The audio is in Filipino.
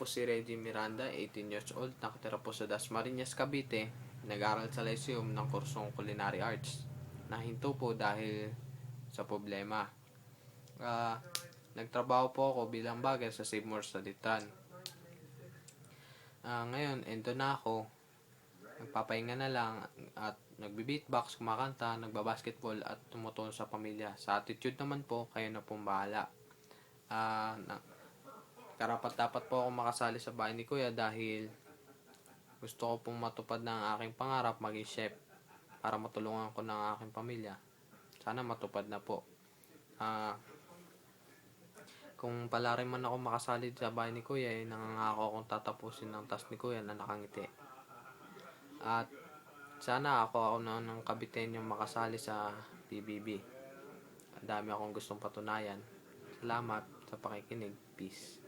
po si Reggie Miranda, 18 years old, nakatira po sa Dasmariñas, Cavite. Nag-aaral sa Lyceum ng kursong Culinary Arts. Nahinto po dahil sa problema. Nagtrabaho po ako bilang bagger sa Save More sa Ditran. Ngayon, endo na ako. Nagpapahinga na lang at nagbe-beatbox, kumakanta, nagbabasketball at tumutulong sa pamilya. Sa attitude naman po, kayo na pong bahala. Karapat-dapat po ako makasali sa bahay ni Kuya dahil gusto ko pong matupad ng aking pangarap maging chef para matulungan ko ng aking pamilya. Sana matupad na po. Kung pala rin man ako makasali sa bahay ni Kuya, nangangako akong tatapusin ng task ni Kuya na nakangiti. At sana ako na ng Caviteñong makasali sa PBB. Ang dami akong gustong patunayan. Salamat sa pakikinig. Peace.